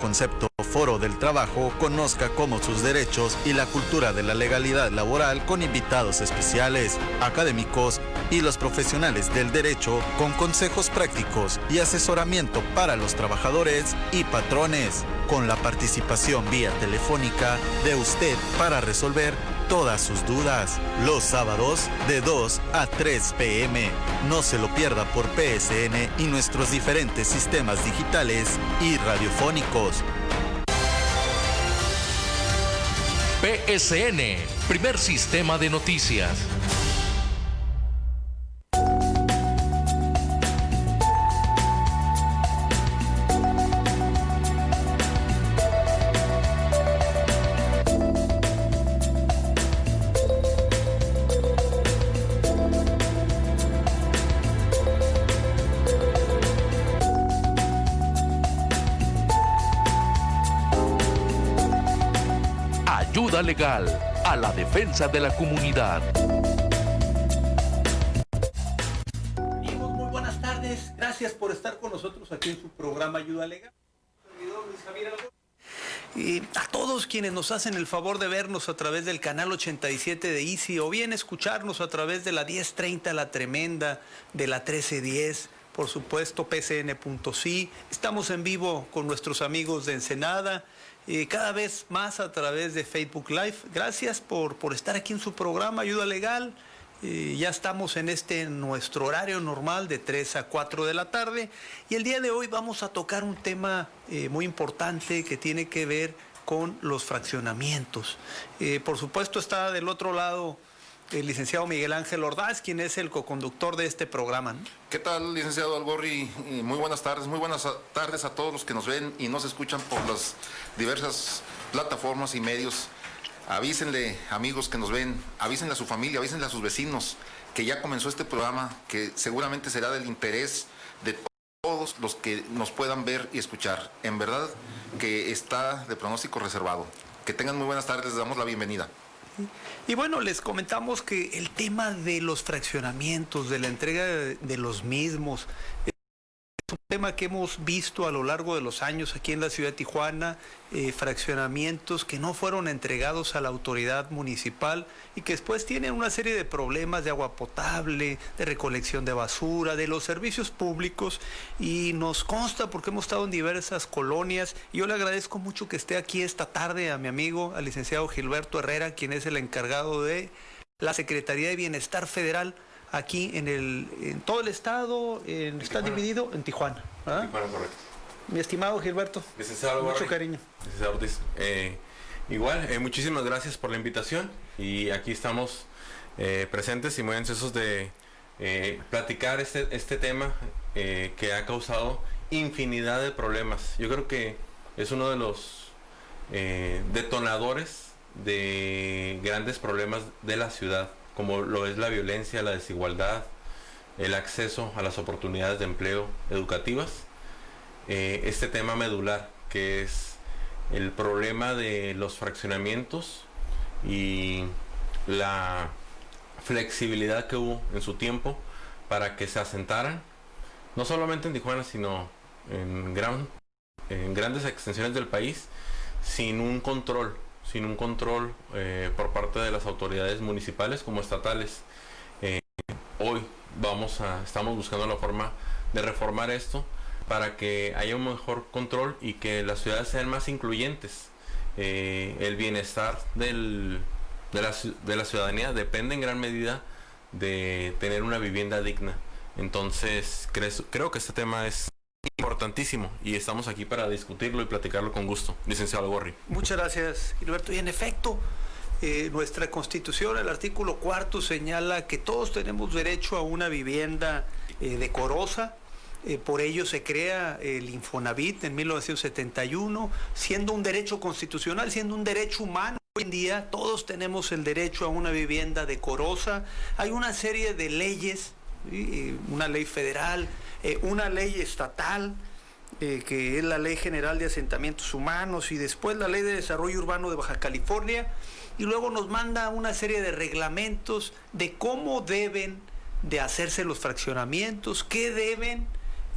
Concepto Foro del Trabajo conozca cómo sus derechos y la cultura de la legalidad laboral con invitados especiales, académicos y los profesionales del derecho con consejos prácticos y asesoramiento para los trabajadores y patrones, con la participación vía telefónica de usted para resolver todas sus dudas, los sábados de 2 a 3 p.m. No se lo pierda por PSN y nuestros diferentes sistemas digitales y radiofónicos. PSN, primer sistema de noticias. Ayuda legal a la defensa de la comunidad. Amigos, muy buenas tardes. Gracias por estar con nosotros aquí en su programa Ayuda Legal. Y a todos quienes nos hacen el favor de vernos a través del canal 87 de Easy o bien escucharnos a través de la 1030 La Tremenda, de la 1310, por supuesto pcn.si. Estamos en vivo con nuestros amigos de Ensenada, cada vez más a través de Facebook Live. Gracias por estar aquí en su programa Ayuda Legal. Ya estamos en nuestro horario normal de 3 a 4 de la tarde y el día de hoy vamos a tocar un tema muy importante que tiene que ver con los fraccionamientos. Por supuesto está del otro lado el licenciado Miguel Ángel Ordaz, quien es el coconductor de este programa, ¿no? ¿Qué tal, licenciado Algorri? Muy buenas tardes a todos los que nos ven y nos escuchan por las diversas plataformas y medios. Avísenle, amigos que nos ven, avísenle a su familia, avísenle a sus vecinos que ya comenzó este programa, que seguramente será del interés de todos los que nos puedan ver y escuchar. En verdad que está de pronóstico reservado. Que tengan muy buenas tardes, les damos la bienvenida. Y bueno, les comentamos que el tema de los fraccionamientos, de la entrega de los mismos, es un tema que hemos visto a lo largo de los años aquí en la ciudad de Tijuana, fraccionamientos que no fueron entregados a la autoridad municipal y que después tienen una serie de problemas de agua potable, de recolección de basura, de los servicios públicos, y nos consta porque hemos estado en diversas colonias. Y yo le agradezco mucho que esté aquí esta tarde a mi amigo, al licenciado Gilberto Herrera, quien es el encargado de la Secretaría de Bienestar Federal aquí en todo el estado. Está dividido en Tijuana, ¿verdad? Tijuana, correcto. Mi estimado Gilberto, licenciado mucho Barry, cariño. Licenciado Ortiz, igual, muchísimas gracias por la invitación y aquí estamos presentes y muy ansiosos de platicar este tema que ha causado infinidad de problemas. Yo creo que es uno de los detonadores de grandes problemas de la ciudad, como lo es la violencia, la desigualdad, el acceso a las oportunidades de empleo educativas. Este tema medular, que es el problema de los fraccionamientos y la flexibilidad que hubo en su tiempo para que se asentaran, no solamente en Tijuana, sino en grandes extensiones del país, sin un control por parte de las autoridades municipales como estatales. Hoy estamos buscando la forma de reformar esto para que haya un mejor control y que las ciudades sean más incluyentes. El bienestar de la ciudadanía depende en gran medida de tener una vivienda digna. Entonces creo que este tema es importantísimo y estamos aquí para discutirlo y platicarlo con gusto. Licenciado Algorri. Muchas gracias, Gilberto. Y en efecto, nuestra Constitución, el artículo 4, señala que todos tenemos derecho a una vivienda decorosa. Por ello se crea el Infonavit en 1971, siendo un derecho constitucional, siendo un derecho humano. Hoy en día todos tenemos el derecho a una vivienda decorosa. Hay una serie de leyes, una ley federal, una ley estatal, que es la Ley General de Asentamientos Humanos, y después la Ley de Desarrollo Urbano de Baja California, y luego nos manda una serie de reglamentos de cómo deben de hacerse los fraccionamientos, qué deben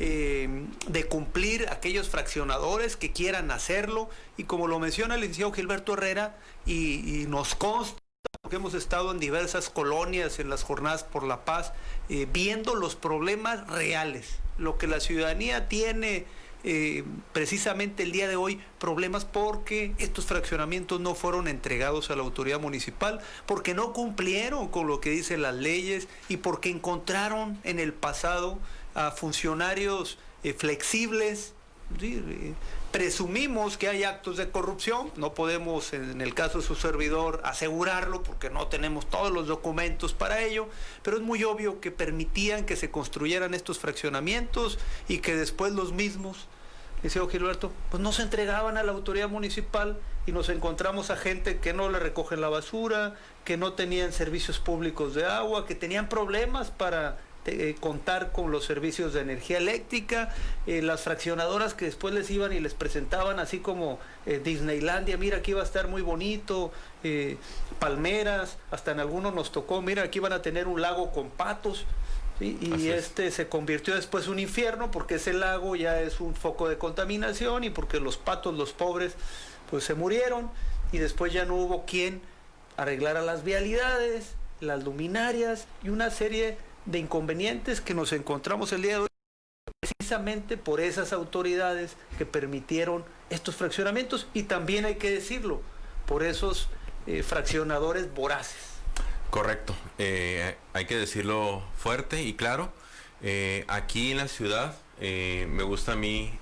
de cumplir aquellos fraccionadores que quieran hacerlo, y como lo menciona el licenciado Gilberto Herrera, y nos consta, porque hemos estado en diversas colonias en las jornadas por la paz, viendo los problemas reales, lo que la ciudadanía tiene precisamente el día de hoy, problemas porque estos fraccionamientos no fueron entregados a la autoridad municipal, porque no cumplieron con lo que dicen las leyes y porque encontraron en el pasado a funcionarios flexibles. Sí, presumimos que hay actos de corrupción, no podemos en el caso de su servidor asegurarlo porque no tenemos todos los documentos para ello, pero es muy obvio que permitían que se construyeran estos fraccionamientos y que después los mismos, dice Gilberto, pues no se entregaban a la autoridad municipal, y nos encontramos a gente que no le recogen la basura, que no tenían servicios públicos de agua, que tenían problemas para contar con los servicios de energía eléctrica, las fraccionadoras que después les iban y les presentaban así como Disneylandia, mira aquí va a estar muy bonito, palmeras, hasta en algunos nos tocó, mira aquí van a tener un lago con patos, ¿sí? Y se convirtió después en un infierno porque ese lago ya es un foco de contaminación y porque los patos, los pobres, pues se murieron, y después ya no hubo quien arreglara las vialidades, las luminarias y una serie de inconvenientes que nos encontramos el día de hoy precisamente por esas autoridades que permitieron estos fraccionamientos, y también hay que decirlo, por esos fraccionadores voraces. Correcto, hay que decirlo fuerte y claro. Aquí en la ciudad me gusta a mí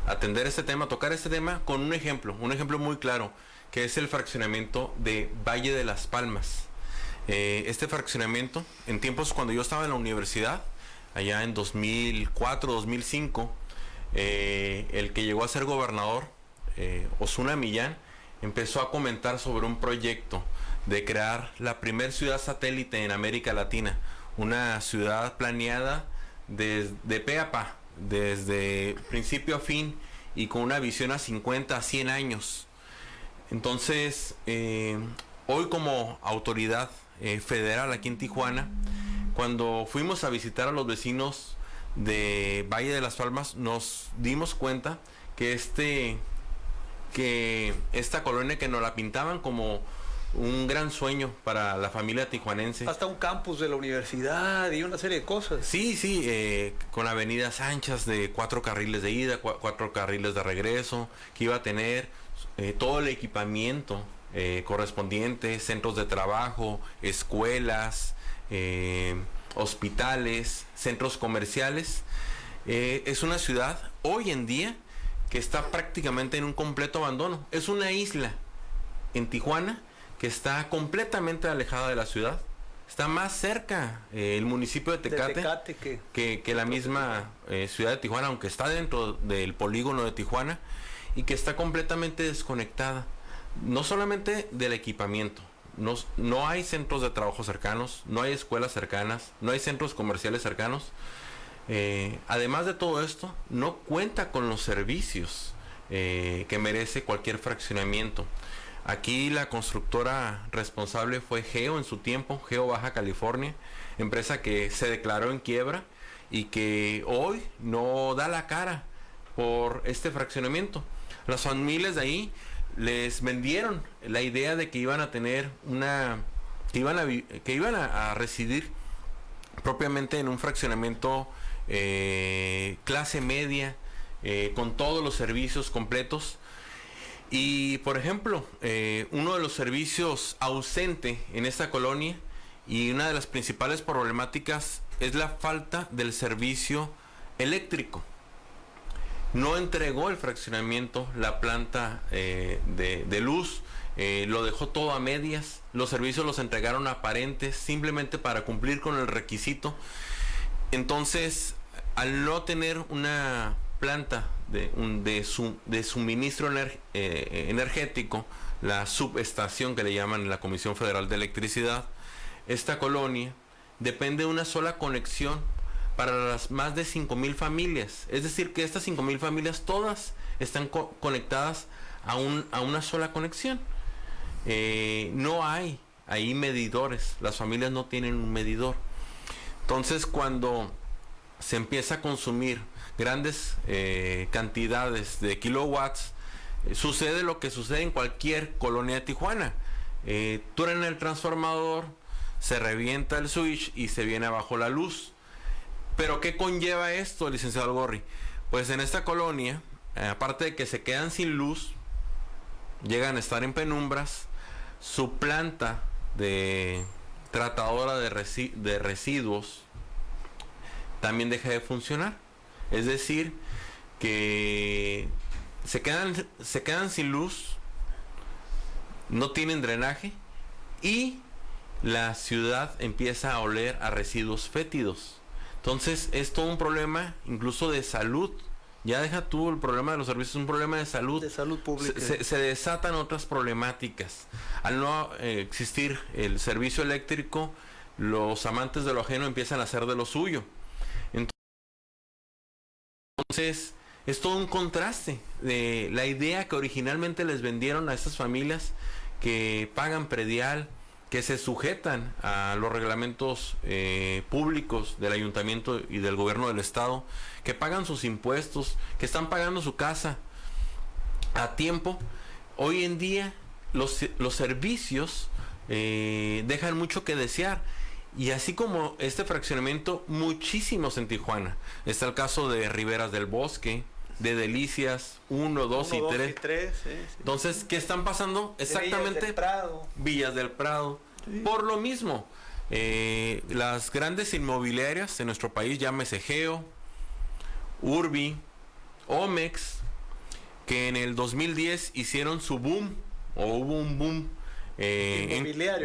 atender este tema, tocar este tema con un ejemplo muy claro, que es el fraccionamiento de Valle de las Palmas. Este fraccionamiento, en tiempos cuando yo estaba en la universidad, allá en 2004, 2005, el que llegó a ser gobernador, Osuna Millán, empezó a comentar sobre un proyecto de crear la primer ciudad satélite en América Latina, una ciudad planeada de pe a pa, desde principio a fin y con una visión a 50, a 100 años. Entonces, hoy como autoridad federal aquí en Tijuana, cuando fuimos a visitar a los vecinos de Valle de las Palmas, nos dimos cuenta que esta colonia, que nos la pintaban como un gran sueño para la familia tijuanense. Hasta un campus de la universidad y una serie de cosas. Sí, con avenidas anchas de 4 carriles de ida, 4 carriles de regreso, que iba a tener todo el equipamiento correspondiente, centros de trabajo, escuelas, hospitales, centros comerciales. Es una ciudad hoy en día que está prácticamente en un completo abandono. Es una isla en Tijuana que está completamente alejada de la ciudad. Está más cerca el municipio de Tecate, que la misma ciudad de Tijuana, aunque está dentro del polígono de Tijuana, y que está completamente desconectada, no solamente del equipamiento. No hay centros de trabajo cercanos, no hay escuelas cercanas, no hay centros comerciales cercanos. Además de todo esto, no cuenta con los servicios que merece cualquier fraccionamiento. Aquí la constructora responsable fue Geo en su tiempo, Geo Baja California, empresa que se declaró en quiebra y que hoy no da la cara por este fraccionamiento. Las familias de ahí les vendieron la idea de que iban a tener que iban a residir propiamente en un fraccionamiento clase media, con todos los servicios completos. Y por ejemplo, uno de los servicios ausente en esta colonia y una de las principales problemáticas es la falta del servicio eléctrico. No entregó el fraccionamiento la planta de luz, lo dejó todo a medias. Los servicios los entregaron aparentes simplemente para cumplir con el requisito. Entonces, al no tener una planta de suministro energético, la subestación que le llaman en la Comisión Federal de Electricidad, esta colonia depende de una sola conexión para las más de 5,000 familias. Es decir, que estas 5,000 familias todas están conectadas a una sola conexión. No hay ahí medidores, las familias no tienen un medidor. Entonces, cuando se empieza a consumir grandes cantidades de kilowatts, sucede lo que sucede en cualquier colonia de Tijuana. Truena el transformador, se revienta el switch y se viene abajo la luz. Pero ¿qué conlleva esto, licenciado Algorri? Pues en esta colonia, aparte de que se quedan sin luz, llegan a estar en penumbras, su planta de tratadora de residuos también deja de funcionar. Es decir, que se quedan sin luz, no tienen drenaje y la ciudad empieza a oler a residuos fétidos. Entonces es todo un problema incluso de salud. Ya deja tú el problema de los servicios, es un problema de salud. De salud pública. Se desatan otras problemáticas. Al no existir el servicio eléctrico, los amantes de lo ajeno empiezan a hacer de lo suyo. Entonces es todo un contraste de la idea que originalmente les vendieron a estas familias que pagan predial, que se sujetan a los reglamentos públicos del ayuntamiento y del gobierno del estado, que pagan sus impuestos, que están pagando su casa a tiempo. Hoy en día los servicios dejan mucho que desear. Y así como este fraccionamiento, muchísimos en Tijuana. Está el caso de Riberas del Bosque, de Delicias 1, 2 y 3. Sí. Entonces, ¿qué están pasando? Exactamente. Villas del Prado. Sí. Por lo mismo, las grandes inmobiliarias de nuestro país, llámese Geo, Urbi, Omex, que en el 2010 hicieron su boom, o hubo un boom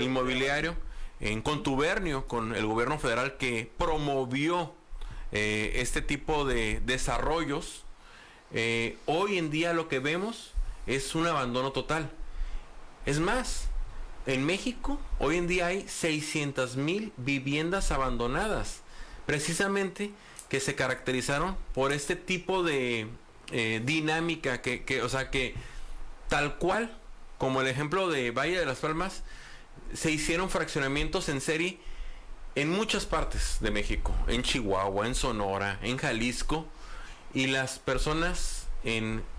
inmobiliario en contubernio con el gobierno federal, que promovió este tipo de desarrollos. Hoy en día lo que vemos es un abandono total. Es más, en México hoy en día hay 600,000 viviendas abandonadas, precisamente que se caracterizaron por este tipo de dinámica o sea, que tal cual como el ejemplo de Valle de las Palmas, se hicieron fraccionamientos en serie en muchas partes de México, en Chihuahua, en Sonora, en Jalisco, y las personas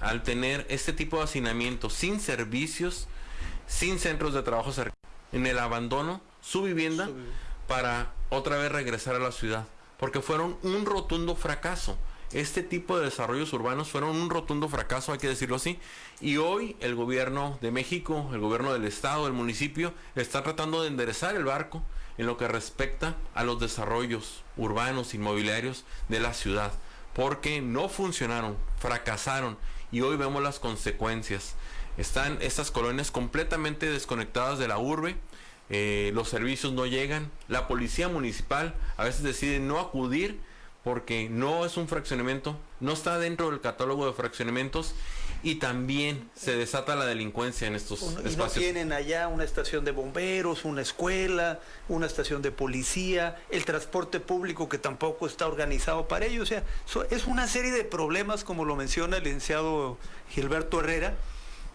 al tener este tipo de hacinamiento sin servicios, sin centros de trabajo cercanos, en el abandono, su vivienda para otra vez regresar a la ciudad, porque fueron un rotundo fracaso. Este tipo de desarrollos urbanos fueron un rotundo fracaso, hay que decirlo así, y hoy el gobierno de México, el gobierno del estado, el municipio, está tratando de enderezar el barco en lo que respecta a los desarrollos urbanos, inmobiliarios de la ciudad, porque no funcionaron, fracasaron, y hoy vemos las consecuencias. Están estas colonias completamente desconectadas de la urbe, los servicios no llegan, la policía municipal a veces decide no acudir porque no es un fraccionamiento, no está dentro del catálogo de fraccionamientos, y también se desata la delincuencia en estos espacios. Y no tienen allá una estación de bomberos, una escuela, una estación de policía, el transporte público que tampoco está organizado para ello. O sea, es una serie de problemas, como lo menciona el licenciado Gilberto Herrera,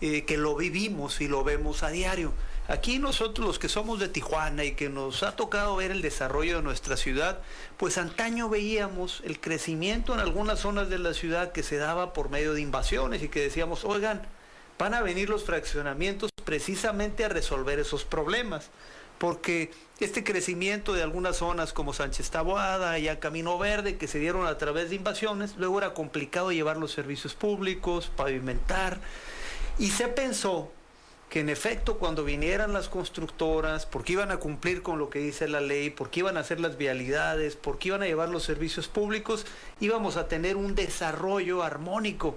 que lo vivimos y lo vemos a diario. Aquí nosotros, los que somos de Tijuana y que nos ha tocado ver el desarrollo de nuestra ciudad, pues antaño veíamos el crecimiento en algunas zonas de la ciudad que se daba por medio de invasiones, y que decíamos, oigan, van a venir los fraccionamientos precisamente a resolver esos problemas, porque este crecimiento de algunas zonas como Sánchez Taboada, ya Camino Verde, que se dieron a través de invasiones, luego era complicado llevar los servicios públicos, pavimentar, y se pensó que en efecto cuando vinieran las constructoras, porque iban a cumplir con lo que dice la ley, porque iban a hacer las vialidades, porque iban a llevar los servicios públicos, íbamos a tener un desarrollo armónico.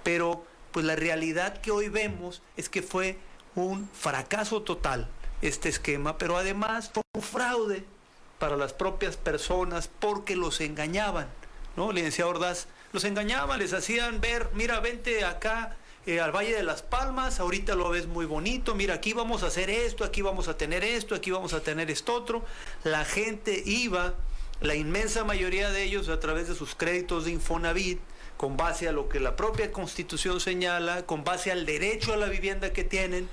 Pero pues la realidad que hoy vemos es que fue un fracaso total este esquema, pero además fue un fraude para las propias personas, porque los engañaban, ¿no? Licenciado Ordaz, los engañaban, les hacían ver, mira, vente acá al Valle de las Palmas, ahorita lo ves muy bonito, mira, aquí vamos a hacer esto, aquí vamos a tener esto, aquí vamos a tener esto otro. La gente iba, la inmensa mayoría de ellos, a través de sus créditos de Infonavit, con base a lo que la propia Constitución señala, con base al derecho a la vivienda que tienen,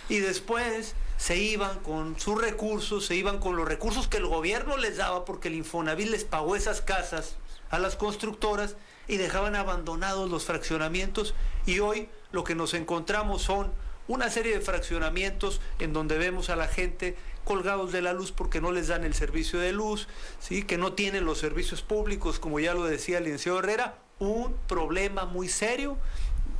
y después se iban con sus recursos, se iban con los recursos que el gobierno les daba, porque el Infonavit les pagó esas casas a las constructoras y dejaban abandonados los fraccionamientos, y hoy lo que nos encontramos son una serie de fraccionamientos en donde vemos a la gente colgados de la luz porque no les dan el servicio de luz, ¿sí? Que no tienen los servicios públicos, como ya lo decía el licenciado Herrera, un problema muy serio.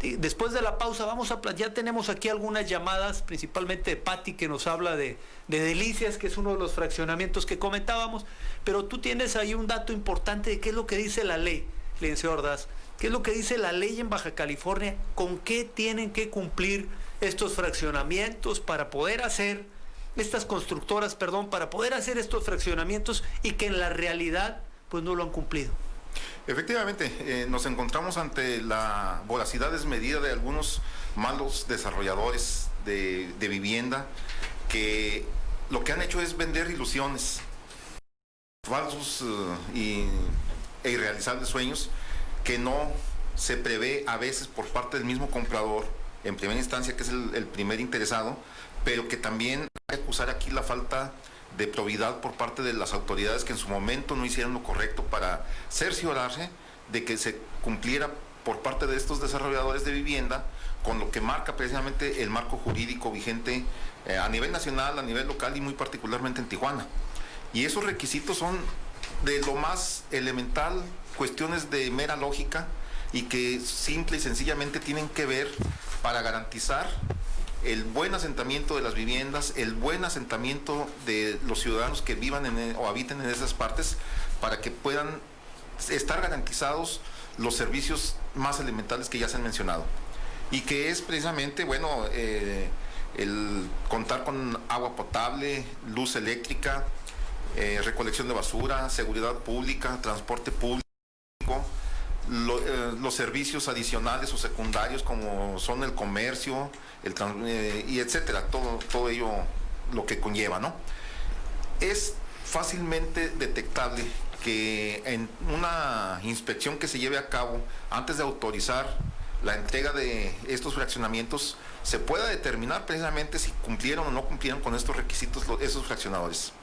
Después de la pausa ya tenemos aquí algunas llamadas, principalmente de Pati, que nos habla de Delicias, que es uno de los fraccionamientos que comentábamos, pero tú tienes ahí un dato importante de qué es lo que dice la ley, licenciado Ordaz, qué es lo que dice la ley en Baja California, con qué tienen que cumplir estos fraccionamientos para poder hacer, estas constructoras, perdón, para poder hacer estos fraccionamientos, y que en la realidad pues no lo han cumplido. Efectivamente, nos encontramos ante la voracidad desmedida de algunos malos desarrolladores de vivienda que lo que han hecho es vender ilusiones, falsos e irrealizables sueños que no se prevé a veces por parte del mismo comprador, en primera instancia, que es el primer interesado, pero que también hay que acusar aquí la falta de probidad por parte de las autoridades que en su momento no hicieron lo correcto para cerciorarse de que se cumpliera por parte de estos desarrolladores de vivienda con lo que marca precisamente el marco jurídico vigente a nivel nacional, a nivel local y muy particularmente en Tijuana. Y esos requisitos son de lo más elemental, cuestiones de mera lógica, y que simple y sencillamente tienen que ver para garantizar el buen asentamiento de las viviendas, el buen asentamiento de los ciudadanos que vivan o habiten en esas partes, para que puedan estar garantizados los servicios más elementales que ya se han mencionado. Y que es precisamente, bueno, el contar con agua potable, luz eléctrica, recolección de basura, seguridad pública, transporte público, los servicios adicionales o secundarios como son el comercio, y etcétera, todo ello lo que conlleva, ¿no? Es fácilmente detectable que en una inspección que se lleve a cabo antes de autorizar la entrega de estos fraccionamientos se pueda determinar precisamente si cumplieron o no cumplieron con estos requisitos esos fraccionadores.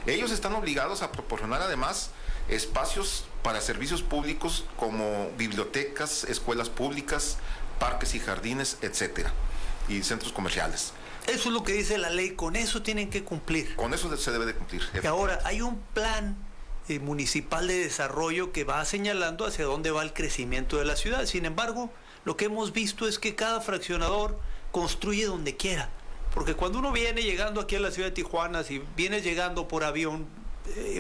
Ellos están obligados a proporcionar además espacios para servicios públicos como bibliotecas, escuelas públicas, parques y jardines, etcétera, y centros comerciales. Eso es lo que dice la ley, con eso tienen que cumplir. Con eso se debe de cumplir. Y ahora hay un plan municipal de desarrollo que va señalando hacia dónde va el crecimiento de la ciudad. Sin embargo, lo que hemos visto es que cada fraccionador construye donde quiera. Porque cuando uno viene llegando aquí a la ciudad de Tijuana, si vienes llegando por avión,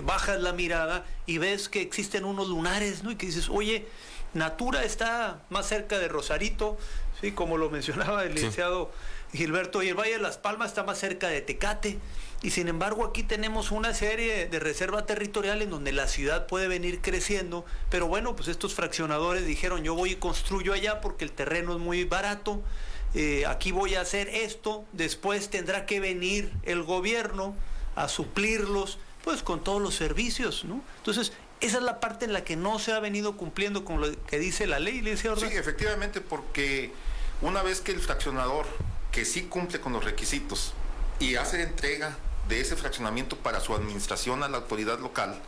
bajas la mirada y ves que existen unos lunares, ¿no? Y que dices, oye, Natura está más cerca de Rosarito, ¿sí? Como lo mencionaba el licenciado Gilberto, y el Valle de Las Palmas está más cerca de Tecate. Y sin embargo aquí tenemos una serie de reserva territorial en donde la ciudad puede venir creciendo, pero bueno, pues estos fraccionadores dijeron, yo voy y construyo allá porque el terreno es muy barato, aquí voy a hacer esto, después tendrá que venir el gobierno a suplirlos, pues con todos los servicios, ¿no? Entonces, esa es la parte en la que no se ha venido cumpliendo con lo que dice la ley, licenciado Ordaz. Sí, efectivamente, porque una vez que el fraccionador, que sí cumple con los requisitos y hace entrega de ese fraccionamiento para su administración a la autoridad local,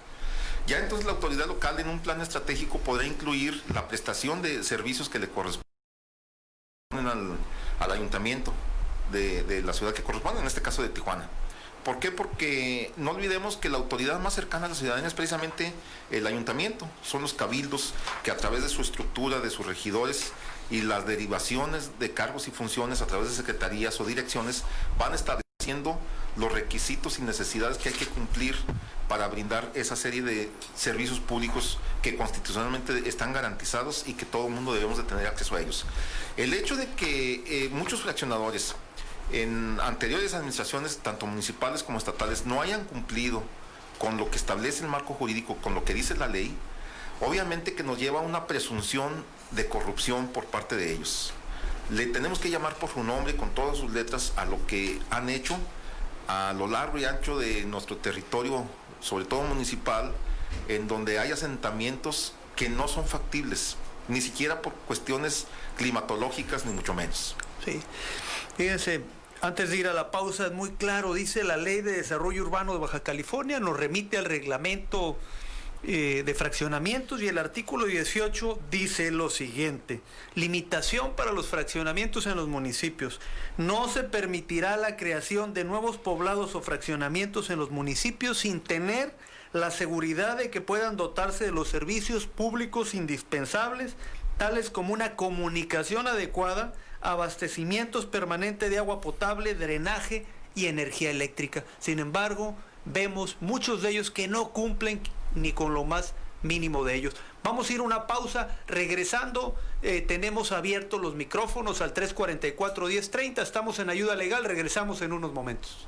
ya entonces la autoridad local en un plan estratégico podrá incluir la prestación de servicios que le corresponden al ayuntamiento de la ciudad que corresponde, en este caso de Tijuana. ¿Por qué? Porque no olvidemos que la autoridad más cercana a la ciudadanía es precisamente el ayuntamiento, son los cabildos que a través de su estructura, de sus regidores y las derivaciones de cargos y funciones a través de secretarías o direcciones van estableciendo los requisitos y necesidades que hay que cumplir para brindar esa serie de servicios públicos que constitucionalmente están garantizados y que todo el mundo debemos de tener acceso a ellos. El hecho de que muchos fraccionadores en anteriores administraciones, tanto municipales como estatales, no hayan cumplido con lo que establece el marco jurídico, con lo que dice la ley, obviamente que nos lleva a una presunción de corrupción por parte de ellos. Le tenemos que llamar por su nombre, con todas sus letras, a lo que han hecho a lo largo y ancho de nuestro territorio, sobre todo municipal, en donde hay asentamientos que no son factibles, ni siquiera por cuestiones climatológicas, ni mucho menos. Sí, fíjense, antes de ir a la pausa, es muy claro, dice la Ley de Desarrollo Urbano de Baja California, nos remite al reglamento de fraccionamientos, y el artículo 18 dice lo siguiente: limitación para los fraccionamientos en los municipios. No se permitirá la creación de nuevos poblados o fraccionamientos en los municipios sin tener la seguridad de que puedan dotarse de los servicios públicos indispensables, tales como una comunicación adecuada, abastecimientos permanentes de agua potable, drenaje y energía eléctrica. Sin embargo, vemos muchos de ellos que no cumplen ni con lo más mínimo de ellos. Vamos a ir a una pausa. Regresando, tenemos abiertos los micrófonos al 344-1030. Estamos en Ayuda Legal. Regresamos en unos momentos.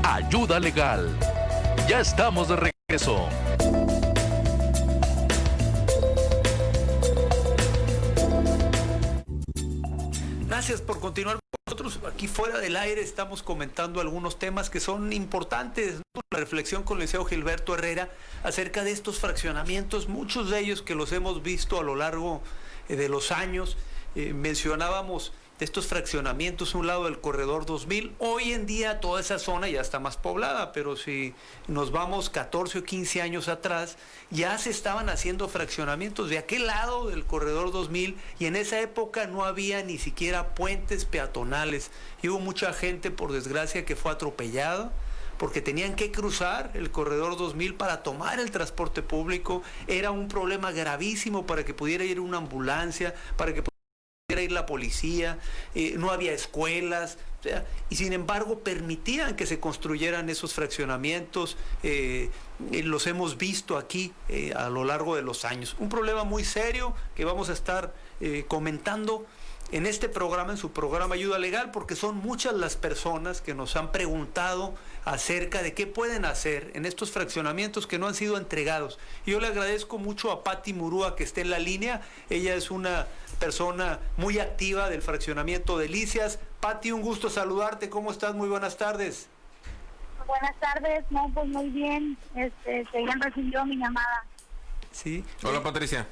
Ayuda Legal. Ya estamos de regreso. Gracias por continuar con nosotros. Aquí fuera del aire estamos comentando algunos temas que son importantes, ¿no? La reflexión con el licenciado Gilberto Herrera acerca de estos fraccionamientos, muchos de ellos que los hemos visto a lo largo de los años. Mencionábamos de estos fraccionamientos a un lado del Corredor 2000. Hoy en día toda esa zona ya está más poblada, pero si nos vamos 14 o 15 años atrás, ya se estaban haciendo fraccionamientos de aquel lado del Corredor 2000, y en esa época no había ni siquiera puentes peatonales, y hubo mucha gente, por desgracia, que fue atropellada porque tenían que cruzar el Corredor 2000 para tomar el transporte público. Era un problema gravísimo para que pudiera ir una ambulancia, para que pudiera ir la policía, no había escuelas, o sea, y sin embargo permitían que se construyeran esos fraccionamientos. Los hemos visto aquí a lo largo de los años. Un problema muy serio que vamos a estar comentando en este programa, en su programa Ayuda Legal, porque son muchas las personas que nos han preguntado acerca de qué pueden hacer en estos fraccionamientos que no han sido entregados. Y yo le agradezco mucho a Pati Murúa que esté en la línea. Ella es una persona muy activa del fraccionamiento Delicias. Pati, un gusto saludarte. ¿Cómo estás? Muy buenas tardes. Buenas tardes, no, pues muy bien, que hayan recibido mi llamada. Sí. Hola, Patricia.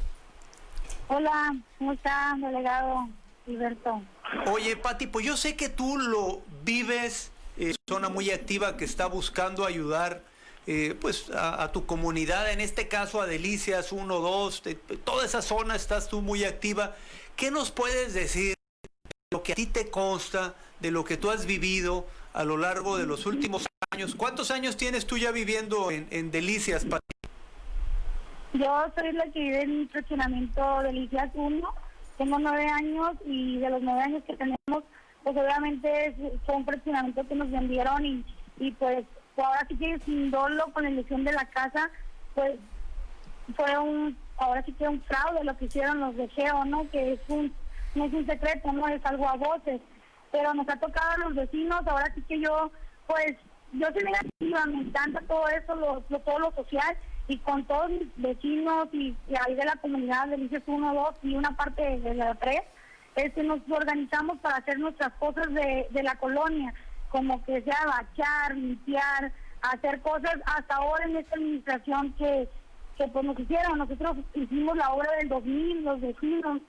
Hola, ¿cómo está, delegado Gilberto? Oye, Pati, pues yo sé que tú lo vives, persona muy activa que está buscando ayudar pues a tu comunidad, en este caso a Delicias 1, 2, toda esa zona estás tú muy activa. ¿Qué nos puedes decir de lo que a ti te consta, de lo que tú has vivido a lo largo de los últimos años? ¿Cuántos años tienes tú ya viviendo en Delicias, Pati? Yo soy la que vive en mi fraccionamiento Delicias 1, tengo 9 años y de los 9 años que tenemos, pues obviamente fue un fraccionamiento que nos vendieron y pues ahora sí que sin dolo con la elección de la casa, pues fue ahora sí que un fraude lo que hicieron los de Geo, ¿no? Que no es un secreto, no es algo a voces, pero nos ha tocado a los vecinos, ahora sí que yo soy negativa, me encanta todo eso, todo lo social, y con todos mis vecinos y ahí de la comunidad de Delicias 1, 2 y una parte de la 3, nos organizamos para hacer nuestras cosas de la colonia, como que sea bachar, limpiar, hacer cosas hasta ahora en esta administración que pues nos hicieron. Nosotros hicimos la obra del 2000, los vecinos.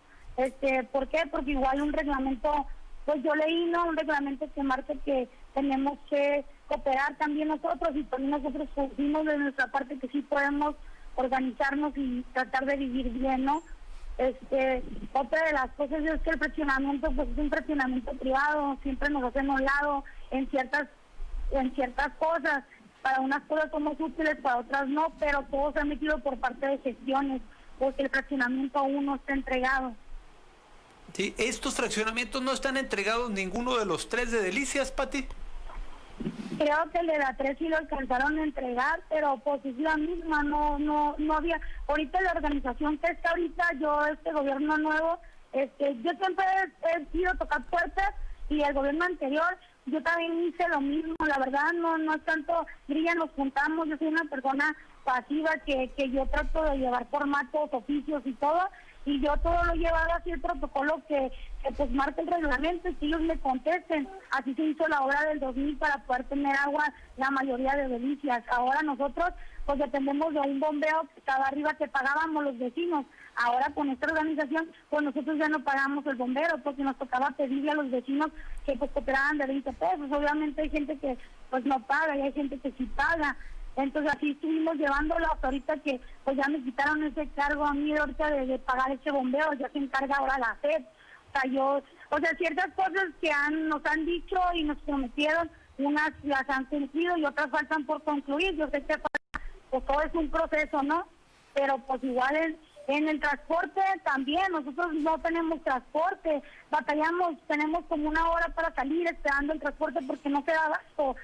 ¿Por qué? Porque igual un reglamento, pues yo leí, ¿no? Un reglamento que marca que tenemos que cooperar también nosotros, y también nosotros pusimos de nuestra parte que sí podemos organizarnos y tratar de vivir bien, ¿no? Otra de las cosas es que el fraccionamiento pues es un fraccionamiento privado, siempre nos hacemos lado en ciertas cosas. Para unas cosas somos útiles, para otras no, pero todo se ha metido por parte de gestiones, porque el fraccionamiento aún no está entregado. Sí, ¿estos fraccionamientos no están entregados ninguno de los 3 de Delicias, Pati? Creo que el de la 3 sí lo alcanzaron a entregar, pero pues es la misma, no había. Ahorita la organización que está ahorita, este gobierno nuevo, yo siempre he ido a tocar puertas, y el gobierno anterior yo también hice lo mismo. La verdad no es tanto grilla, nos juntamos, yo soy una persona pasiva que yo trato de llevar formatos, oficios y todo, y yo todo lo he llevado así, el protocolo que pues marca el reglamento, y que ellos me contesten. Así se hizo la obra del 2000 para poder tener agua la mayoría de Delicias. Ahora nosotros pues dependemos de un bombeo que estaba arriba que pagábamos los vecinos. Ahora con esta organización pues nosotros ya no pagamos el bombero, porque nos tocaba pedirle a los vecinos que pues cooperaban de 20 pesos. Obviamente hay gente que pues no paga y hay gente que sí paga. Entonces así estuvimos llevándolo hasta ahorita que pues ya me quitaron ese cargo a mí ahorita de pagar ese bombeo, ya se encarga ahora la SED. Ciertas cosas que nos han dicho y nos prometieron, unas las han cumplido y otras faltan por concluir. Yo sé que pues todo es un proceso, ¿no? Pero pues igual en el transporte también, nosotros no tenemos transporte, batallamos, tenemos como 1 hora para salir esperando el transporte porque no se da abasto.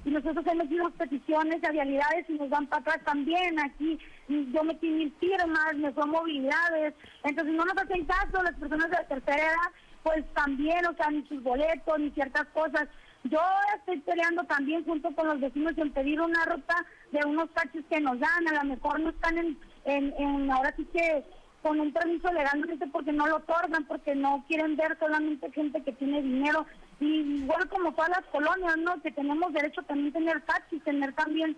Y nosotros hemos hecho peticiones a vialidades y nos dan para atrás también. Aquí yo metí 1000 firmas, me fue a movilidades, entonces no nos hacen caso las personas de la tercera edad, pues también, ni sus boletos, ni ciertas cosas. Yo estoy peleando también junto con los vecinos en pedir una ruta de unos taxis que nos dan, a lo mejor no están en ahora sí que con un permiso legalmente, porque no lo otorgan, porque no quieren ver solamente gente que tiene dinero, y igual como todas las colonias, ¿no? Que tenemos derecho también a tener taxis, tener también,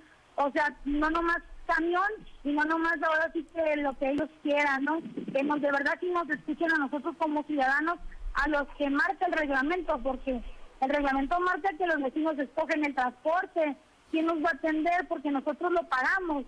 no nomás camión, y no nomás ahora sí que lo que ellos quieran, ¿no? Que de verdad sí nos escuchen a nosotros como ciudadanos, a los que marca el reglamento, porque el reglamento marca que los vecinos escogen el transporte. ¿Quién nos va a atender? Porque nosotros lo pagamos.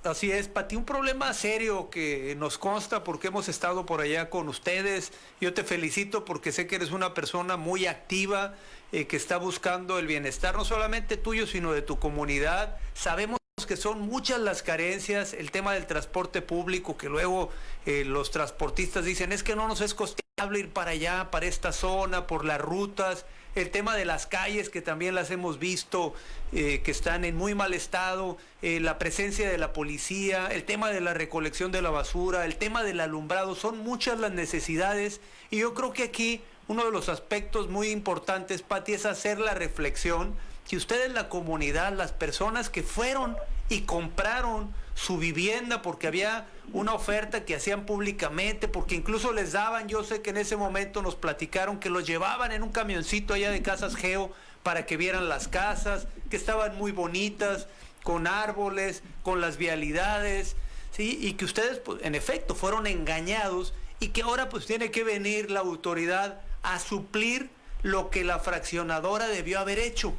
Así es, Pati, un problema serio que nos consta porque hemos estado por allá con ustedes. Yo te felicito porque sé que eres una persona muy activa, que está buscando el bienestar no solamente tuyo, sino de tu comunidad. Sabemos que son muchas las carencias, el tema del transporte público, que luego los transportistas dicen es que no nos es costeable ir para allá, para esta zona, por las rutas, el tema de las calles que también las hemos visto que están en muy mal estado, la presencia de la policía, el tema de la recolección de la basura, el tema del alumbrado, son muchas las necesidades y yo creo que aquí uno de los aspectos muy importantes, Pati, es hacer la reflexión que ustedes, la comunidad, las personas que fueron y compraron su vivienda porque había una oferta que hacían públicamente, porque incluso les daban, yo sé que en ese momento nos platicaron que los llevaban en un camioncito allá de Casas Geo para que vieran las casas, que estaban muy bonitas, con árboles, con las vialidades, ¿sí? Y que ustedes, pues, en efecto, fueron engañados y que ahora pues tiene que venir la autoridad a suplir lo que la fraccionadora debió haber hecho.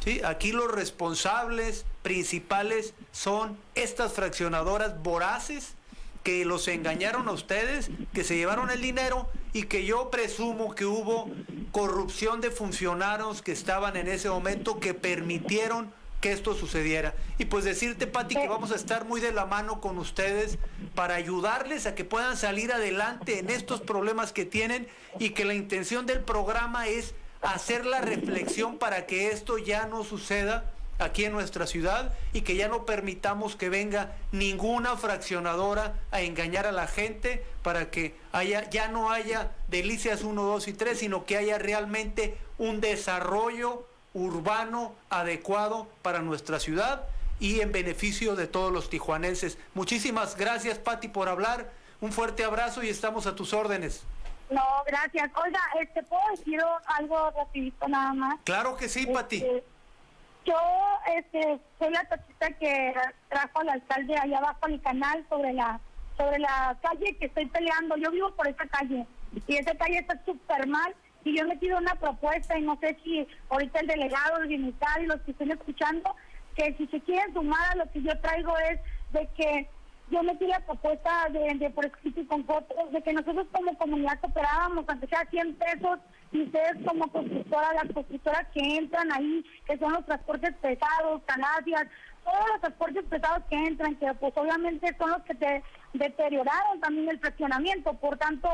¿Sí? Aquí los responsables principales son estas fraccionadoras voraces que los engañaron a ustedes, que se llevaron el dinero y que yo presumo que hubo corrupción de funcionarios que estaban en ese momento que permitieron que esto sucediera. Y pues decirte, Pati, que vamos a estar muy de la mano con ustedes para ayudarles a que puedan salir adelante en estos problemas que tienen y que la intención del programa es hacer la reflexión para que esto ya no suceda aquí en nuestra ciudad y que ya no permitamos que venga ninguna fraccionadora a engañar a la gente para que ya no haya Delicias 1, 2 y 3, sino que haya realmente un desarrollo urbano adecuado para nuestra ciudad y en beneficio de todos los tijuanenses. Muchísimas gracias, Pati, por hablar. Un fuerte abrazo y estamos a tus órdenes. No, gracias. Oiga, ¿puedo decir algo rapidito nada más? Claro que sí, Pati. Yo soy la taxista que trajo al alcalde allá abajo en el canal sobre la calle que estoy peleando. Yo vivo por esa calle y esa calle está súper mal y yo he metido una propuesta y no sé si ahorita el delegado, el bienestar y los que estén escuchando, que si se quieren sumar a lo que yo traigo es de que yo metí la propuesta de por escrito y con fotos, de que nosotros como comunidad cooperábamos, aunque sea 100 pesos, y ustedes como constructora, las constructoras que entran ahí, que son los transportes pesados, canadias, todos los transportes pesados que entran, que pues obviamente son los que te deterioraron también el fraccionamiento, por tanto,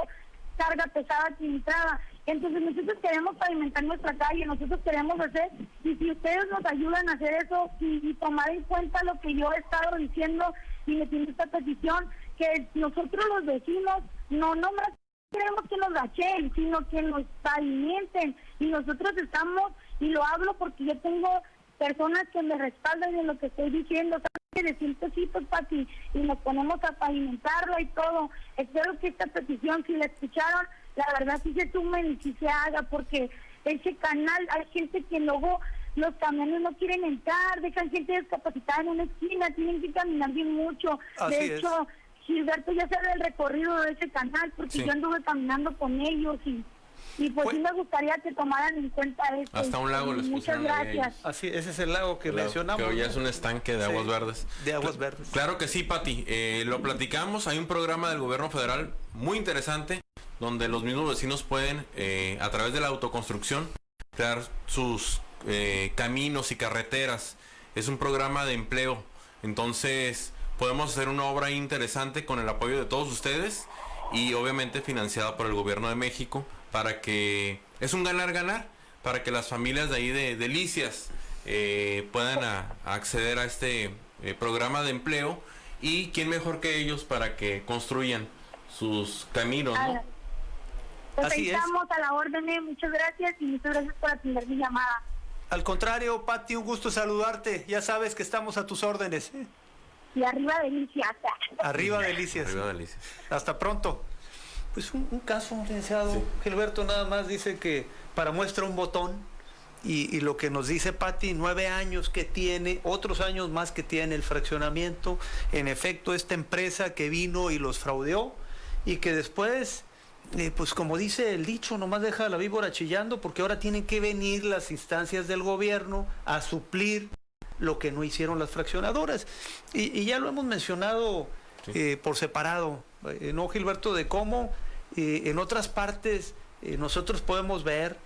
carga pesada administrada. Entonces nosotros queremos pavimentar nuestra calle, nosotros queremos hacer, y si ustedes nos ayudan a hacer eso y tomar en cuenta lo que yo he estado diciendo y metiendo esta petición, que nosotros los vecinos no más queremos que nos bachen, sino que nos pavimenten, y nosotros estamos, y lo hablo porque yo tengo personas que me respaldan en lo que estoy diciendo, ¿sabes? De 100 pesitos, Pati, y nos ponemos a pavimentarlo y todo. Espero que esta petición, si la escucharon, la verdad sí se sumen y sí se haga, porque ese canal, hay gente que luego los camiones no quieren entrar, dejan gente discapacitada en una esquina, tienen que caminar bien mucho. Así de hecho, Gilberto ya sabe el recorrido de ese canal, porque yo anduve caminando con ellos y pues sí me gustaría que tomaran en cuenta esto. Hasta un lago les Muchas pusieron ahí gracias. Así, ese es el lago que mencionamos. Que hoy es un estanque de aguas verdes. De aguas verdes. Claro que sí, Pati. Lo platicamos. Hay un programa del gobierno federal muy interesante donde los mismos vecinos pueden, a través de la autoconstrucción, crear sus caminos y carreteras. Es un programa de empleo. Entonces, podemos hacer una obra interesante con el apoyo de todos ustedes y obviamente financiada por el gobierno de México, para que es un ganar-ganar, para que las familias de ahí de Delicias puedan acceder a este programa de empleo, y quién mejor que ellos para que construyan sus caminos, ¿no? Pues Así ahí estamos a la orden, muchas gracias y muchas gracias por atender mi llamada. Al contrario, Pati, un gusto saludarte. Ya sabes que estamos a tus órdenes. Y arriba Delicias. Arriba Delicias. Arriba Delicias. Hasta pronto. Pues un caso, licenciado. Sí. Gilberto nada más dice que para muestra un botón, y lo que nos dice Pati, 9 años que tiene, otros años más que tiene el fraccionamiento. En efecto, esta empresa que vino y los fraudeó, y que después, pues como dice el dicho, nomás deja a la víbora chillando, porque ahora tienen que venir las instancias del gobierno a suplir lo que no hicieron las fraccionadoras. Y ya lo hemos mencionado por separado, ¿no, Gilberto? De cómo en otras partes nosotros podemos ver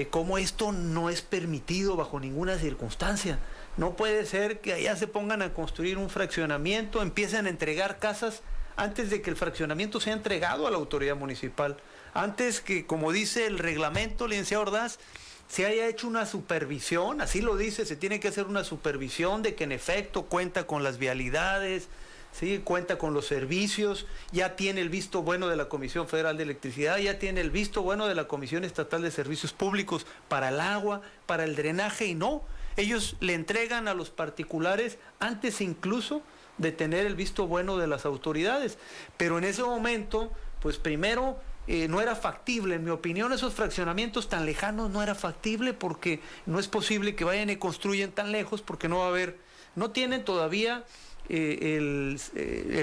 cómo esto no es permitido bajo ninguna circunstancia. No puede ser que allá se pongan a construir un fraccionamiento, empiecen a entregar casas antes de que el fraccionamiento sea entregado a la autoridad municipal, antes que, como dice el reglamento, licenciado Ordaz, se haya hecho una supervisión, así lo dice, se tiene que hacer una supervisión de que en efecto cuenta con las vialidades, ¿sí? Cuenta con los servicios, ya tiene el visto bueno de la Comisión Federal de Electricidad, ya tiene el visto bueno de la Comisión Estatal de Servicios Públicos para el agua, para el drenaje, y no, ellos le entregan a los particulares antes incluso de tener el visto bueno de las autoridades, pero en ese momento, pues primero no era factible, en mi opinión, esos fraccionamientos tan lejanos no era factible, porque no es posible que vayan y construyan tan lejos, porque no va a haber, no tienen todavía el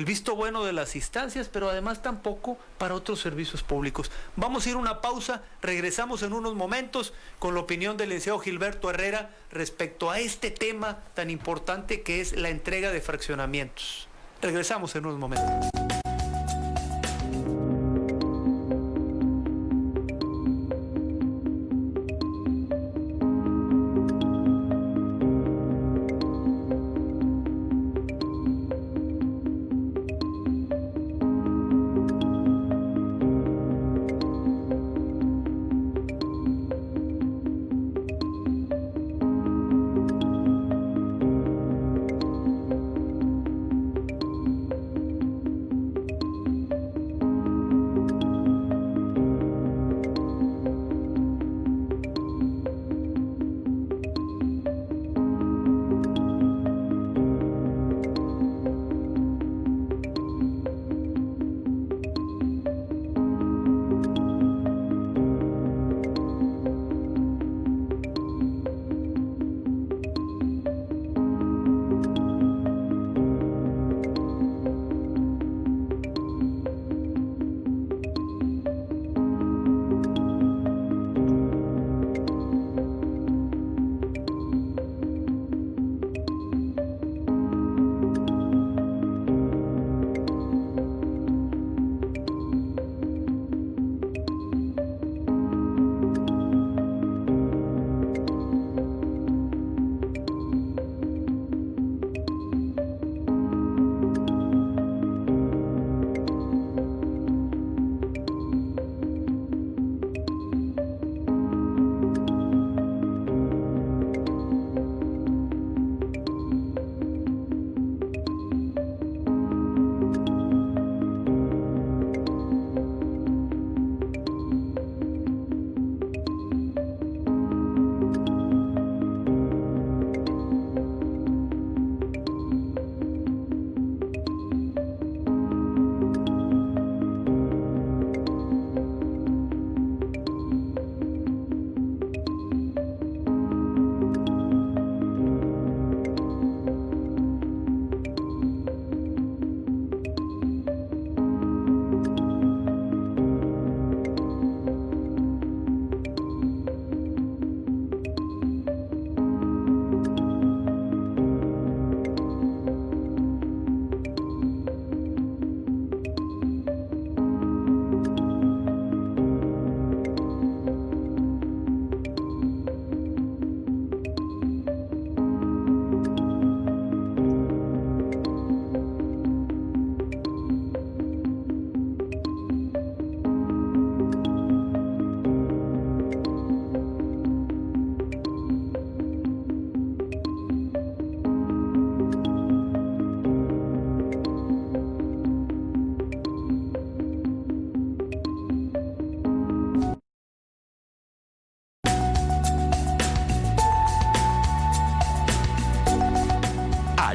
visto bueno de las instancias, pero además tampoco para otros servicios públicos. Vamos a ir a una pausa, regresamos en unos momentos con la opinión del licenciado Gilberto Herrera respecto a este tema tan importante que es la entrega de fraccionamientos. Regresamos en unos momentos.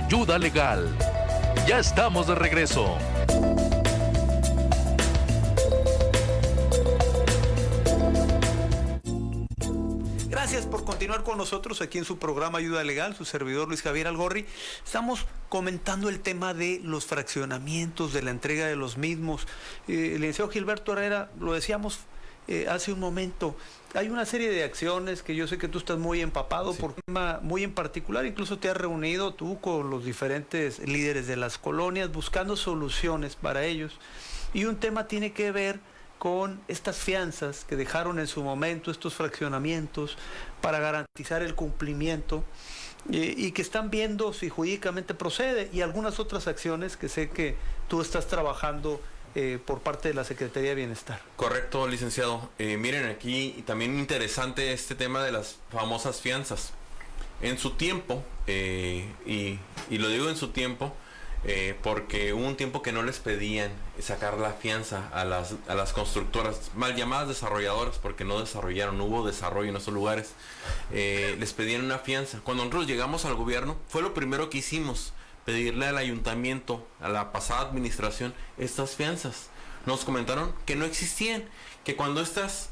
Ayuda Legal. Ya estamos de regreso. Gracias por continuar con nosotros aquí en su programa Ayuda Legal, su servidor Luis Javier Algorri. Estamos comentando el tema de los fraccionamientos, de la entrega de los mismos. El licenciado Gilberto Herrera, lo decíamos hace un momento, hay una serie de acciones que yo sé que tú estás muy empapado, sí, por un tema muy en particular, incluso te has reunido tú con los diferentes líderes de las colonias buscando soluciones para ellos, y un tema tiene que ver con estas fianzas que dejaron en su momento estos fraccionamientos para garantizar el cumplimiento. y que están viendo si jurídicamente procede, y algunas otras acciones que sé que tú estás trabajando por parte de la Secretaría de Bienestar. Correcto, licenciado. Miren, aquí también interesante este tema de las famosas fianzas. En su tiempo, y lo digo en su tiempo, porque hubo un tiempo que no les pedían sacar la fianza a las constructoras, mal llamadas desarrolladoras, porque no desarrollaron, no hubo desarrollo en esos lugares. Les pedían una fianza. Cuando nosotros llegamos al gobierno, fue lo primero que hicimos, pedirle al ayuntamiento, a la pasada administración, estas fianzas. Nos comentaron que no existían, que cuando estas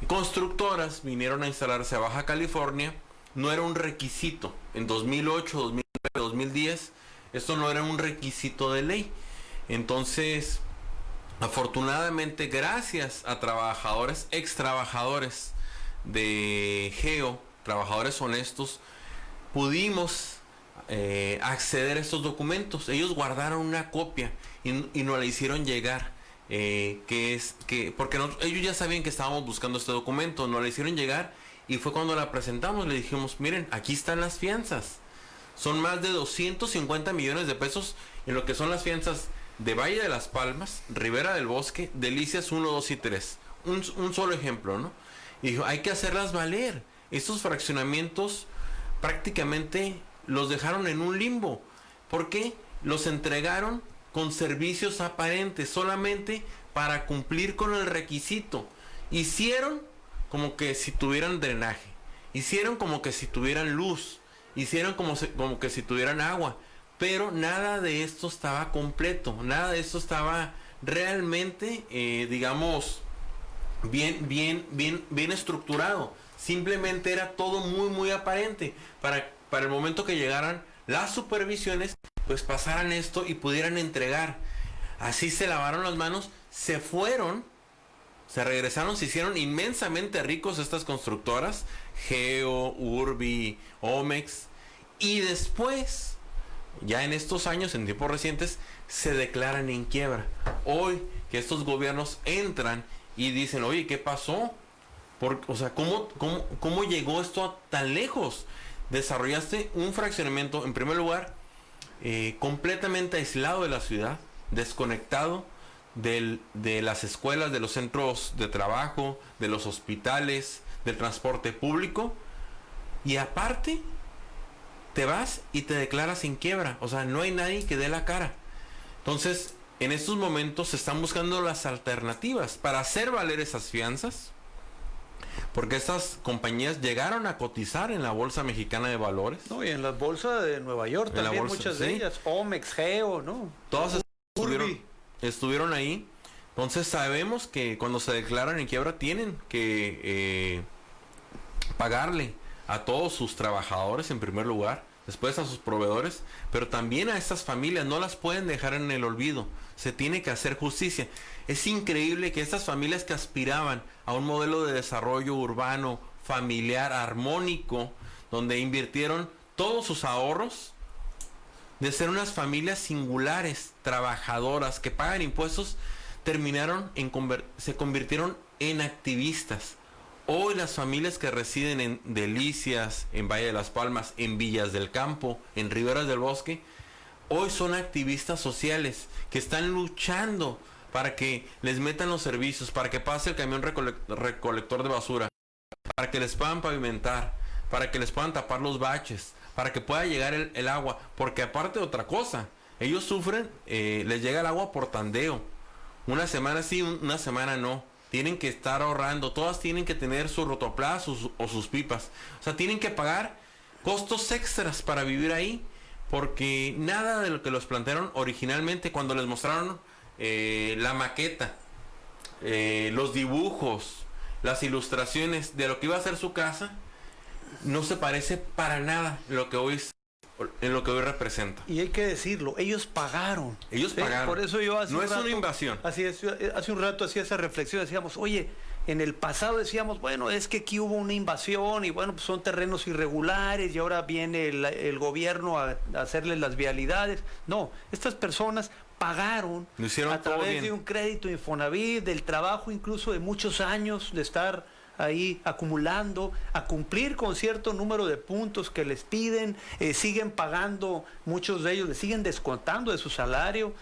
constructoras vinieron a instalarse a Baja California, no era un requisito. En 2008, 2009, 2010, esto no era un requisito de ley. Entonces, afortunadamente, gracias a trabajadores, ex trabajadores de Geo, trabajadores honestos, pudimos acceder a estos documentos. Ellos guardaron una copia y nos la hicieron llegar, porque ellos ya sabían que estábamos buscando este documento, nos la hicieron llegar, y fue cuando la presentamos. Le dijimos, miren, aquí están las fianzas. Son más de 250 millones de pesos en lo que son las fianzas de Valle de las Palmas, Ribera del Bosque, Delicias 1, 2 y 3. Un solo ejemplo, ¿no? Y dijo, hay que hacerlas valer. Estos fraccionamientos prácticamente los dejaron en un limbo. ¿Por qué? Los entregaron con servicios aparentes, solamente para cumplir con el requisito. Hicieron como que si tuvieran drenaje, hicieron como que si tuvieran luz, hicieron como que si tuvieran agua, pero nada de esto estaba completo, nada de esto estaba realmente, digamos, bien estructurado. Simplemente era todo muy aparente, para el momento que llegaran las supervisiones, pues pasaran esto y pudieran entregar. Así se lavaron las manos, se fueron, se regresaron, se hicieron inmensamente ricos estas constructoras, Geo, Urbi, Omex, y después, ya en estos años, en tiempos recientes, se declaran en quiebra. Hoy que estos gobiernos entran y dicen, oye, ¿qué pasó? O sea, ¿cómo llegó esto tan lejos? Desarrollaste un fraccionamiento, en primer lugar, completamente aislado de la ciudad, desconectado de las escuelas, de los centros de trabajo, de los hospitales, del transporte público, y aparte te vas y te declaras en quiebra. O sea, no hay nadie que dé la cara. Entonces, en estos momentos se están buscando las alternativas para hacer valer esas fianzas, porque estas compañías llegaron a cotizar en la Bolsa Mexicana de Valores. No, y en la Bolsa de Nueva York en también, bolsa, muchas de sí. ellas, Omex, Geo, ¿no? Todas estuvieron ahí. Entonces sabemos que cuando se declaran en quiebra tienen que pagarle a todos sus trabajadores en primer lugar, después a sus proveedores, pero también a estas familias. No las pueden dejar en el olvido, se tiene que hacer justicia. Es increíble que estas familias que aspiraban a un modelo de desarrollo urbano, familiar, armónico, donde invirtieron todos sus ahorros, de ser unas familias singulares, trabajadoras, que pagan impuestos, se convirtieron en activistas. Hoy las familias que residen en Delicias, en Valle de las Palmas, en Villas del Campo, en Riberas del Bosque, hoy son activistas sociales que están luchando para que les metan los servicios, para que pase el camión recolector de basura, para que les puedan pavimentar, para que les puedan tapar los baches, para que pueda llegar el agua. Porque aparte de otra cosa, ellos sufren, les llega el agua por tandeo. Una semana sí, una semana no. Tienen que estar ahorrando, todas tienen que tener su rotoplas o sus pipas. O sea, tienen que pagar costos extras para vivir ahí, porque nada de lo que los plantearon originalmente cuando les mostraron la maqueta, los dibujos, las ilustraciones de lo que iba a ser su casa, no se parece para nada en lo que hoy representa. Y hay que decirlo, ellos pagaron. Ellos pagaron. Por eso yo no es una invasión. Así es, hace un rato hacía esa reflexión, decíamos, oye, en el pasado decíamos, bueno, es que aquí hubo una invasión y bueno, pues son terrenos irregulares y ahora viene el gobierno a hacerles las vialidades. No, estas personas pagaron a través de un crédito Infonavit, del trabajo incluso de muchos años de estar ahí acumulando, a cumplir con cierto número de puntos que les piden, siguen pagando, muchos de ellos les siguen descontando de su salario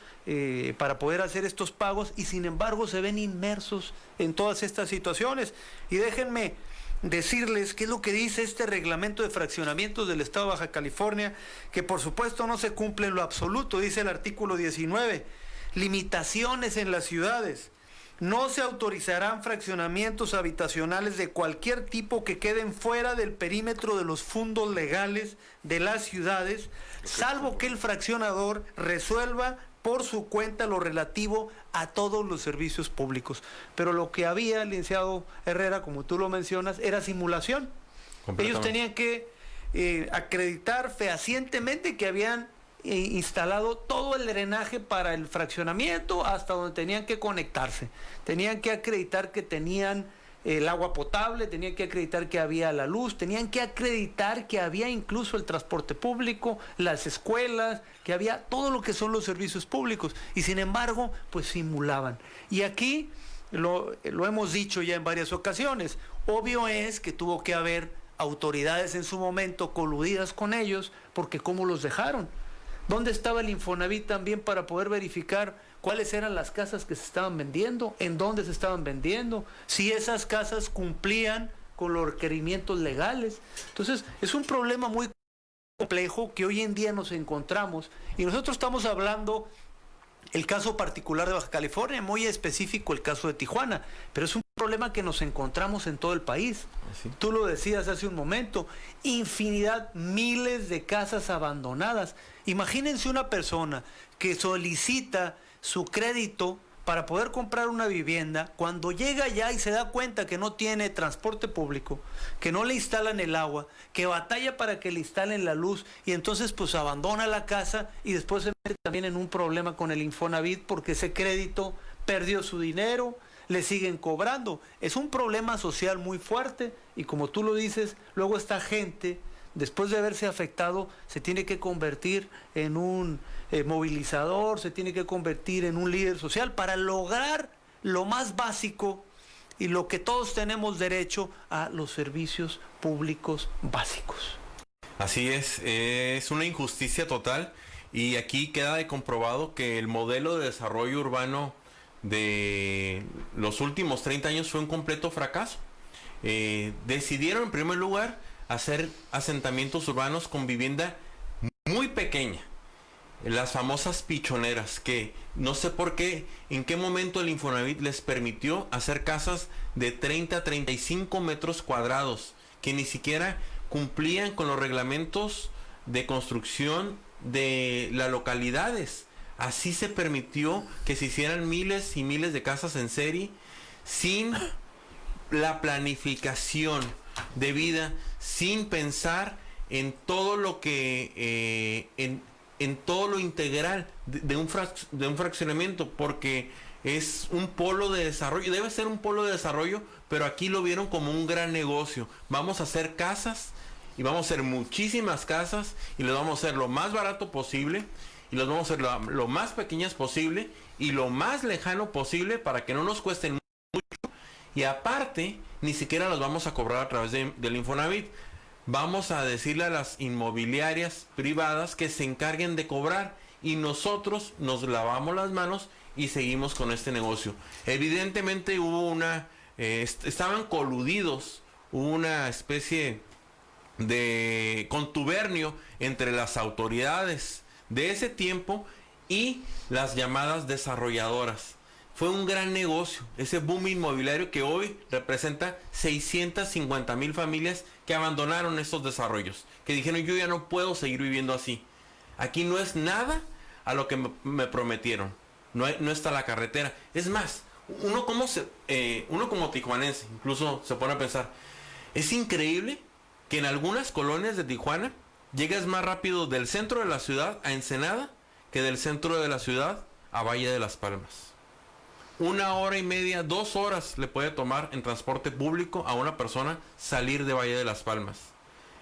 para poder hacer estos pagos, y sin embargo se ven inmersos en todas estas situaciones. Y déjenme decirles qué es lo que dice este reglamento de fraccionamientos del Estado de Baja California, que por supuesto no se cumple en lo absoluto. Dice el artículo 19, limitaciones en las ciudades. No se autorizarán fraccionamientos habitacionales de cualquier tipo que queden fuera del perímetro de los fondos legales de las ciudades, salvo que el fraccionador resuelva por su cuenta lo relativo a todos los servicios públicos. Pero lo que había, licenciado Herrera, como tú lo mencionas, era simulación. Ellos tenían que acreditar fehacientemente que habían instalado todo el drenaje para el fraccionamiento hasta donde tenían que conectarse. Tenían que acreditar que tenían el agua potable, tenían que acreditar que había la luz, tenían que acreditar que había incluso el transporte público, las escuelas, que había todo lo que son los servicios públicos, y sin embargo, pues simulaban. Y aquí lo hemos dicho ya en varias ocasiones, obvio es que tuvo que haber autoridades en su momento coludidas con ellos, porque ¿cómo los dejaron? ¿Dónde estaba el Infonavit también para poder verificar cuáles eran las casas que se estaban vendiendo, en dónde se estaban vendiendo, si esas casas cumplían con los requerimientos legales? Entonces, es un problema muy complejo que hoy en día nos encontramos, y nosotros estamos hablando el caso particular de Baja California, muy específico el caso de Tijuana, pero es un problema que nos encontramos en todo el país. Sí. Tú lo decías hace un momento, infinidad, miles de casas abandonadas. Imagínense una persona que solicita su crédito para poder comprar una vivienda, cuando llega ya y se da cuenta que no tiene transporte público, que no le instalan el agua, que batalla para que le instalen la luz, y entonces pues abandona la casa y después se mete también en un problema con el Infonavit porque ese crédito perdió su dinero, le siguen cobrando. Es un problema social muy fuerte, y como tú lo dices, luego esta gente, después de haberse afectado, se tiene que convertir en un movilizador, se tiene que convertir en un líder social para lograr lo más básico y lo que todos tenemos derecho a, los servicios públicos básicos. Así es una injusticia total, y aquí queda de comprobado que el modelo de desarrollo urbano de los últimos 30 años fue un completo fracaso. Decidieron en primer lugar hacer asentamientos urbanos con vivienda muy pequeña, las famosas pichoneras, que no sé por qué, en qué momento el Infonavit les permitió hacer casas de 30 a 35 metros cuadrados, que ni siquiera cumplían con los reglamentos de construcción de las localidades. Así se permitió que se hicieran miles y miles de casas en serie, sin la planificación debida, sin pensar en todo lo que en todo lo integral de un fraccionamiento, porque es un polo de desarrollo, debe ser un polo de desarrollo, pero aquí lo vieron como un gran negocio. Vamos a hacer casas, y vamos a hacer muchísimas casas, y las vamos a hacer lo más barato posible, y las vamos a hacer lo más pequeñas posible y lo más lejano posible para que no nos cuesten mucho, y aparte ni siquiera las vamos a cobrar a través del Infonavit. Vamos a decirle a las inmobiliarias privadas que se encarguen de cobrar, y nosotros nos lavamos las manos y seguimos con este negocio. Evidentemente hubo estaban coludidos, hubo una especie de contubernio entre las autoridades de ese tiempo y las llamadas desarrolladoras. Fue un gran negocio, ese boom inmobiliario que hoy representa 650,000 familias que abandonaron estos desarrollos, que dijeron: yo ya no puedo seguir viviendo así. Aquí no es nada a lo que me prometieron, no está la carretera. Es más, uno como tijuanense incluso se pone a pensar, es increíble que en algunas colonias de Tijuana llegas más rápido del centro de la ciudad a Ensenada que del centro de la ciudad a Valle de las Palmas. 1 hora y media, 2 horas le puede tomar en transporte público a una persona salir de Valle de las Palmas.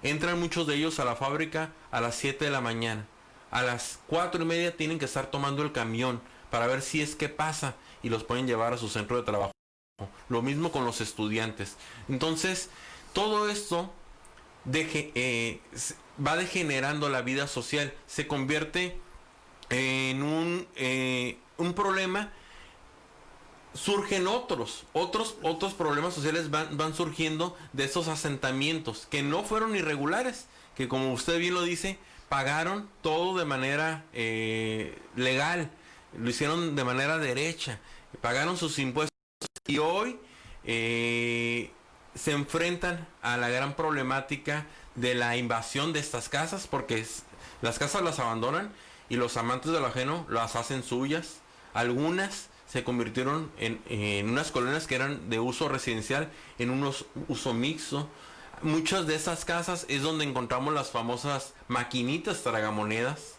Entran muchos de ellos a la fábrica a las 7 de la mañana. A las 4:30 tienen que estar tomando el camión para ver si es que pasa, y los pueden llevar a su centro de trabajo. lo mismo con los estudiantes. Entonces, todo esto va degenerando la vida social, se convierte en un problema. Surgen otros problemas sociales van surgiendo de esos asentamientos que no fueron irregulares, que como usted bien lo dice, pagaron todo de manera legal, lo hicieron de manera derecha, pagaron sus impuestos y hoy se enfrentan a la gran problemática de la invasión de estas casas, porque las casas las abandonan y los amantes de lo ajeno las hacen suyas. Algunas se convirtieron en unas colonias que eran de uso residencial, en uso mixto. Muchas de esas casas es donde encontramos las famosas maquinitas tragamonedas.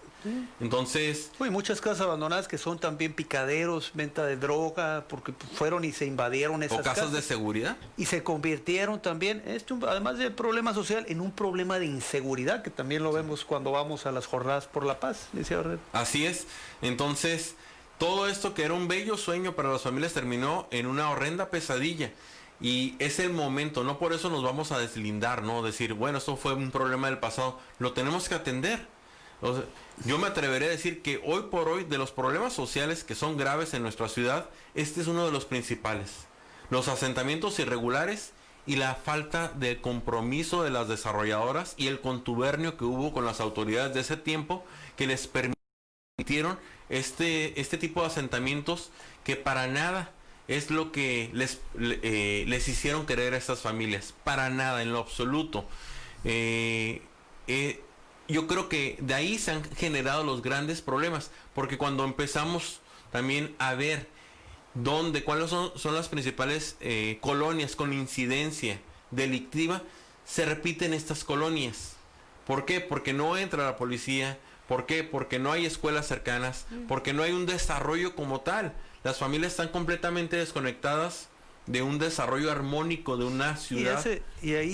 Entonces... muchas casas abandonadas que son también picaderos, venta de droga, porque fueron y se invadieron esas casas. O casas de seguridad. Y se convirtieron también, además del problema social, en un problema de inseguridad, que también lo vemos cuando vamos a las jornadas por la paz, decía Red. Así es. Entonces, todo esto que era un bello sueño para las familias terminó en una horrenda pesadilla. Y es el momento, no por eso nos vamos a deslindar, ¿no? Decir, bueno, esto fue un problema del pasado, lo tenemos que atender. O sea, yo me atreveré a decir que hoy por hoy, de los problemas sociales que son graves en nuestra ciudad, este es uno de los principales. Los asentamientos irregulares y la falta de compromiso de las desarrolladoras y el contubernio que hubo con las autoridades de ese tiempo que les permitieron este tipo de asentamientos que para nada es lo que les hicieron querer a estas familias. Para nada, en lo absoluto. Yo creo que de ahí se han generado los grandes problemas, porque cuando empezamos también a ver cuáles son las principales colonias con incidencia delictiva, se repiten estas colonias. ¿Por qué? Porque no entra la policía. ¿Por qué? Porque no hay escuelas cercanas, porque no hay un desarrollo como tal. Las familias están completamente desconectadas de un desarrollo armónico de una ciudad. Y ahí